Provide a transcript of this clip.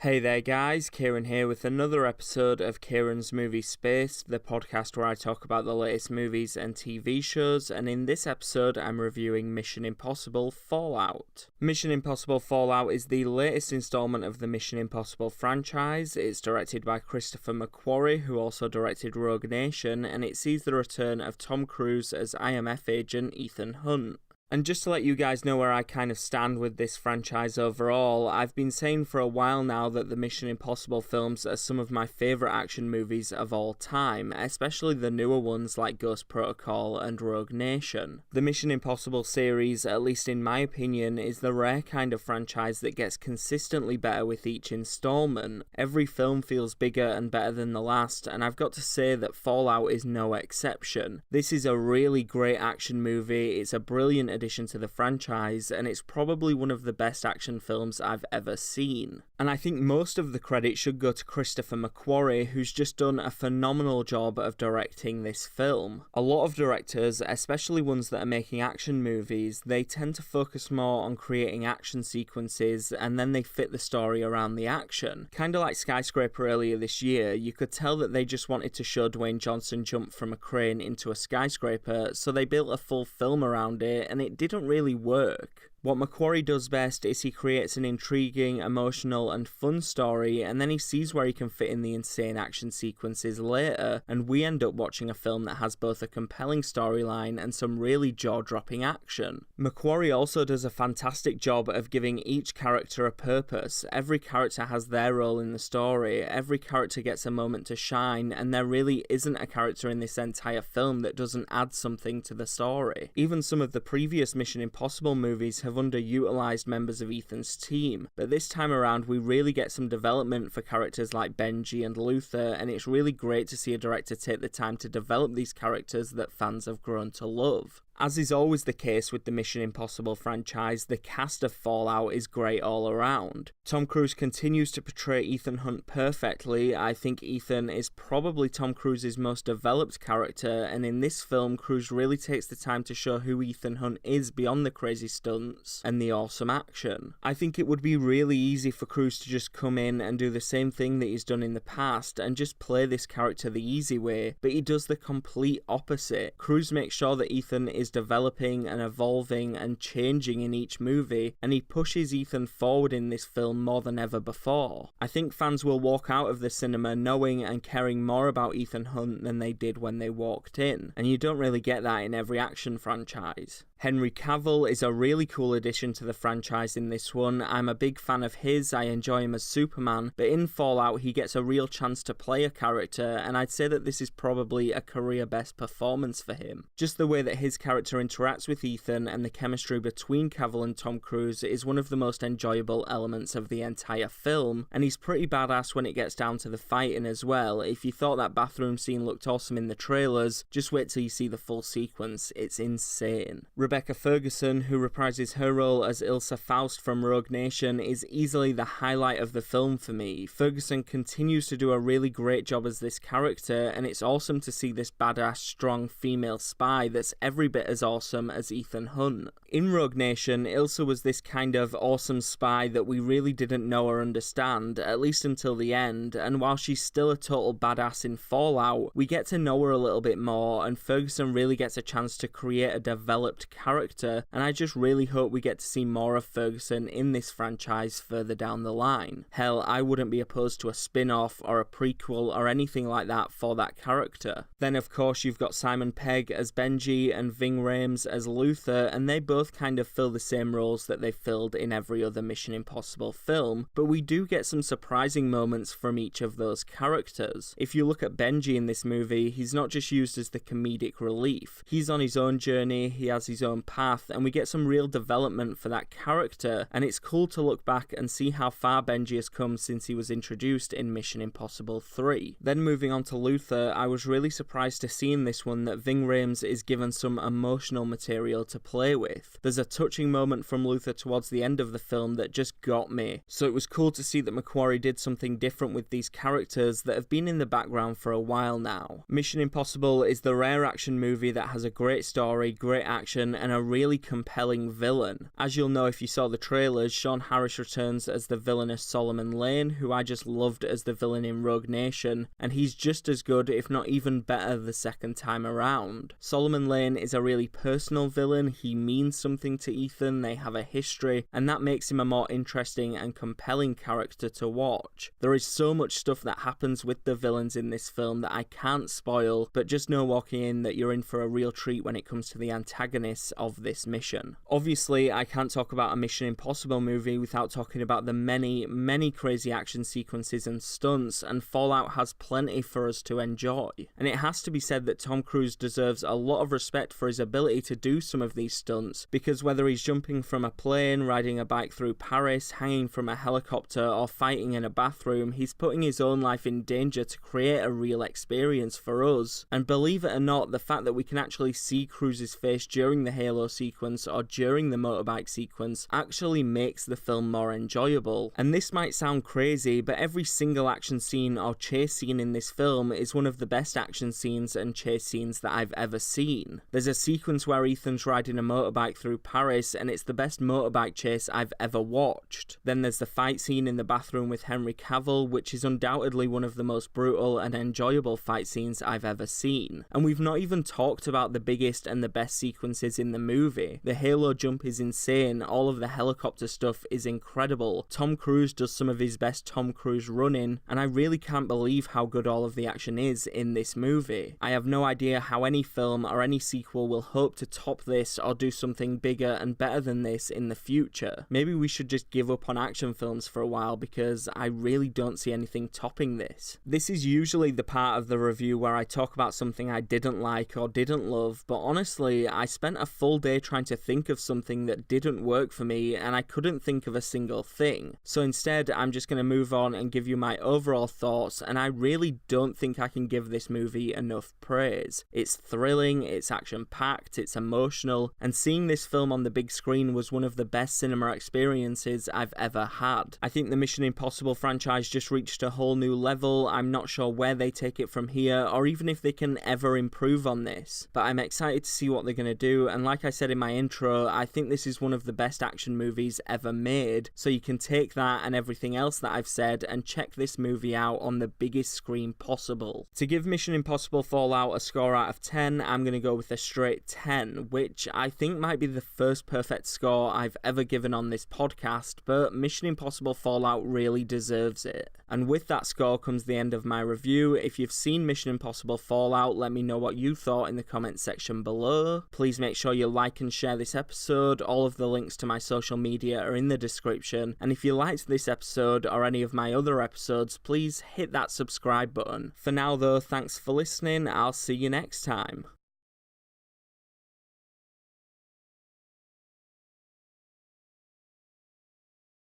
Hey there guys, Kieran here with another episode of Kieran's Movie Space, the podcast where I talk about the latest movies and TV shows, and in this episode I'm reviewing Mission Impossible Fallout. Mission Impossible Fallout is the latest installment of the Mission Impossible franchise. It's directed by Christopher McQuarrie, who also directed Rogue Nation, and it sees the return of Tom Cruise as IMF agent Ethan Hunt. And just to let you guys know where I kind of stand with this franchise overall, I've been saying for a while now that the Mission Impossible films are some of my favourite action movies of all time, especially the newer ones like Ghost Protocol and Rogue Nation. The Mission Impossible series, at least in my opinion, is the rare kind of franchise that gets consistently better with each installment. Every film feels bigger and better than the last, and I've got to say that Fallout is no exception. This is a really great action movie, it's a brilliant addition to the franchise, and it's probably one of the best action films I've ever seen. And I think most of the credit should go to Christopher McQuarrie, who's just done a phenomenal job of directing this film. A lot of directors, especially ones that are making action movies, they tend to focus more on creating action sequences and then they fit the story around the action. Kinda like Skyscraper earlier this year, you could tell that they just wanted to show Dwayne Johnson jump from a crane into a skyscraper, so they built a full film around it, and it didn't really work. What McQuarrie does best is he creates an intriguing, emotional and fun story, and then he sees where he can fit in the insane action sequences later, and we end up watching a film that has both a compelling storyline and some really jaw-dropping action. McQuarrie also does a fantastic job of giving each character a purpose. Every character has their role in the story, every character gets a moment to shine, and there really isn't a character in this entire film that doesn't add something to the story. Even some of the previous Mission Impossible movies have underutilized members of Ethan's team, but this time around we really get some development for characters like Benji and Luther, and it's really great to see a director take the time to develop these characters that fans have grown to love. As is always the case with the Mission Impossible franchise, the cast of Fallout is great all around. Tom Cruise continues to portray Ethan Hunt perfectly. I think Ethan is probably Tom Cruise's most developed character, and in this film, Cruise really takes the time to show who Ethan Hunt is beyond the crazy stunts and the awesome action. I think it would be really easy for Cruise to just come in and do the same thing that he's done in the past and just play this character the easy way, but he does the complete opposite. Cruise makes sure that Ethan is developing and evolving and changing in each movie, and he pushes Ethan forward in this film more than ever before. I think fans will walk out of the cinema knowing and caring more about Ethan Hunt than they did when they walked in, and you don't really get that in every action franchise. Henry Cavill is a really cool addition to the franchise in this one. I'm a big fan of his, I enjoy him as Superman, but in Fallout he gets a real chance to play a character, and I'd say that this is probably a career best performance for him. Just the way that his character interacts with Ethan and the chemistry between Cavill and Tom Cruise is one of the most enjoyable elements of the entire film, and he's pretty badass when it gets down to the fighting as well. If you thought that bathroom scene looked awesome in the trailers, just wait till you see the full sequence, it's insane. Rebecca Ferguson, who reprises her role as Ilsa Faust from Rogue Nation, is easily the highlight of the film for me. Ferguson continues to do a really great job as this character, and it's awesome to see this badass, strong female spy that's every bit as awesome as Ethan Hunt. In Rogue Nation, Ilsa was this kind of awesome spy that we really didn't know or understand, at least until the end, and while she's still a total badass in Fallout, we get to know her a little bit more, and Ferguson really gets a chance to create a developed character, and I just really hope we get to see more of Ferguson in this franchise further down the line. Hell, I wouldn't be opposed to a spin-off or a prequel or anything like that for that character. Then of course you've got Simon Pegg as Benji and Ving Rhames as Luther, and they both kind of fill the same roles that they filled in every other Mission Impossible film, but we do get some surprising moments from each of those characters. If you look at Benji in this movie, he's not just used as the comedic relief. He's on his own journey, he has his own path, and we get some real development for that character, and it's cool to look back and see how far Benji has come since he was introduced in Mission Impossible 3. Then moving on to Luther, I was really surprised to see in this one that Ving Rhames is given some emotional material to play with. There's a touching moment from Luther towards the end of the film that just got me, so it was cool to see that McQuarrie did something different with these characters that have been in the background for a while now. Mission Impossible is the rare action movie that has a great story, great action, and a really compelling villain. As you'll know if you saw the trailers, Sean Harris returns as the villainous Solomon Lane, who I just loved as the villain in Rogue Nation, and he's just as good, if not even better, the second time around. Solomon Lane is a really personal villain, he means something to Ethan, they have a history, and that makes him a more interesting and compelling character to watch. There is so much stuff that happens with the villains in this film that I can't spoil, but just know walking in that you're in for a real treat when it comes to the antagonists of this mission. Obviously, I can't talk about a Mission Impossible movie without talking about the many crazy action sequences and stunts, and Fallout has plenty for us to enjoy. And it has to be said that Tom Cruise deserves a lot of respect for his ability to do some of these stunts, because whether he's jumping from a plane, riding a bike through Paris, hanging from a helicopter, or fighting in a bathroom, he's putting his own life in danger to create a real experience for us. And believe it or not, the fact that we can actually see Cruise's face during the Halo sequence or during the motorbike sequence actually makes the film more enjoyable. And this might sound crazy, but every single action scene or chase scene in this film is one of the best action scenes and chase scenes that I've ever seen. There's a sequence where Ethan's riding a motorbike through Paris, and it's the best motorbike chase I've ever watched. Then there's the fight scene in the bathroom with Henry Cavill, which is undoubtedly one of the most brutal and enjoyable fight scenes I've ever seen. And we've not even talked about the biggest and the best sequences in the movie. The Halo jump is insane, all of the helicopter stuff is incredible, Tom Cruise does some of his best Tom Cruise running, and I really can't believe how good all of the action is in this movie. I have no idea how any film or any sequel will hope to top this or do something bigger and better than this in the future. Maybe we should just give up on action films for a while, because I really don't see anything topping this. This is usually the part of the review where I talk about something I didn't like or didn't love, but honestly, I spent a full day trying to think of something that didn't work for me, and I couldn't think of a single thing. So instead, I'm just going to move on and give you my overall thoughts, and I really don't think I can give this movie enough praise. It's thrilling, it's action-packed, it's emotional, and seeing this film on the big screen was one of the best cinema experiences I've ever had. I think the Mission Impossible franchise just reached a whole new level. I'm not sure where they take it from here, or even if they can ever improve on this, but I'm excited to see what they're going to do, and like I said in my intro, I think this is one of the best action movies ever made, so you can take that and everything else that I've said and check this movie out on the biggest screen possible. To give Mission Impossible Fallout a score out of 10, I'm going to go with a straight 10, which I think might be the first perfect score I've ever given on this podcast, but Mission Impossible Fallout really deserves it. And with that score comes the end of my review. If you've seen Mission Impossible Fallout, let me know what you thought in the comments section below. Please make sure you like and share this episode. All of the links to my social media are in the description. And if you liked this episode or any of my other episodes, please hit that subscribe button. For now though, thanks for listening. I'll see you next time.